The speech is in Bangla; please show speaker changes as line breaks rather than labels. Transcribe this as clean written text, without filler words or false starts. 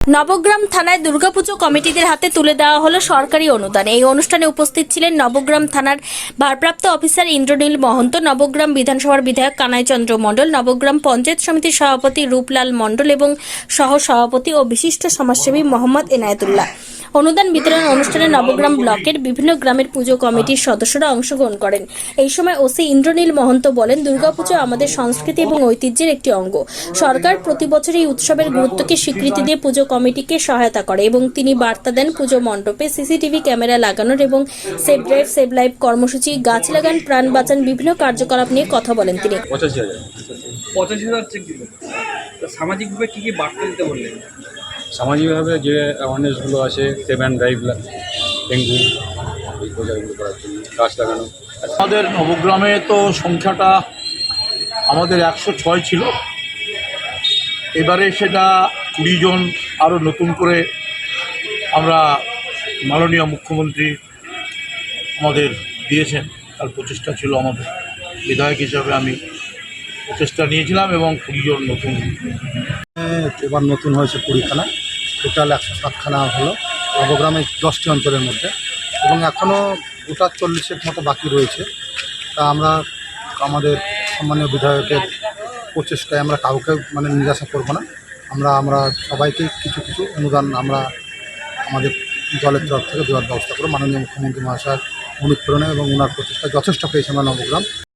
নবগ্রাম থানায় দুর্গাপুজো কমিটিদের হাতে তুলে দেওয়া হলো সরকারি অনুদান। এই অনুষ্ঠানে উপস্থিত ছিলেন নবগ্রাম থানার ভারপ্রাপ্ত অফিসার ইন্দ্রনীল মহন্ত, নবগ্রাম বিধানসভার বিধায়ক কানাই চন্দ্র মণ্ডল, নবগ্রাম পঞ্চায়েত সমিতির সভাপতি রূপলাল মণ্ডল এবং সহ সভাপতি ও বিশিষ্ট সমাজসেবী মোহাম্মদ এনায়েতুল্লাহ। অনুদান বিতরণ অনুষ্ঠানে নবগ্রাম ব্লকের বিভিন্ন গ্রামের পুজো কমিটির সদস্যরা অংশগ্রহণ করেন। এই সময় ওসি ইন্দ্রনীল মহন্ত বলেন, দুর্গাপুজো আমাদের সংস্কৃতি এবং ঐতিহ্যের একটি অঙ্গ। সরকার প্রতি বছর এই উৎসবের গুরুত্বকে স্বীকৃতি দিয়ে পুজো কমিটিকে সহায়তা করে এবং তিনি বার্তা দেন পুজো মণ্ডপে সিসিটিভি ক্যামেরা লাগানোর এবং সেভ ড্রাইভ সেভ লাইফ কর্মসূচি, গাছ লাগান প্রাণ বাঁচান বিভিন্ন কার্যকলাপ নিয়ে কথা বলেন তিনি।
85,000 সামাজিকভাবে কি কি বার্তা দিতে বললেন?
সামাজিকভাবে যে অ্যাওয়ারনেসগুলো আছে, সেভ অ্যান্ড ড্রাইভ, ডেঙ্গু এই প্রচারগুলো করার জন্য গাছ লাগানো।
আমাদের নবগ্রামে তো সংখ্যাটা আমাদের 106 ছিল, এবারে সেটা 20 জন আরও নতুন করে আমরা মাননীয় মুখ্যমন্ত্রী আমাদের দিয়েছেন। তার প্রচেষ্টা ছিল, আমাদের বিধায়ক হিসাবে আমি প্রচেষ্টা নিয়েছিলাম এবং 20 জন নতুন।
এবার নতুন হয়েছে 20খানা, টোটাল 107খানা হলো নবগ্রামের 10টি অঞ্চলের মধ্যে, এবং এখনও গোটা 40-এর মতো বাকি রয়েছে। তা আমরা আমাদের সম্মানীয় বিধায়কের প্রচেষ্টায় আমরা কাউকে নিরাশা করব না। আমরা সবাইকে কিছু কিছু অনুদান আমরা আমাদের দলের তরফ থেকে দেওয়ার ব্যবস্থা করব। মাননীয় মুখ্যমন্ত্রী মহাশয়ের অনুপ্রেরণা এবং ওনার প্রচেষ্টা যথেষ্ট পেয়েছে আমরা নবগ্রাম।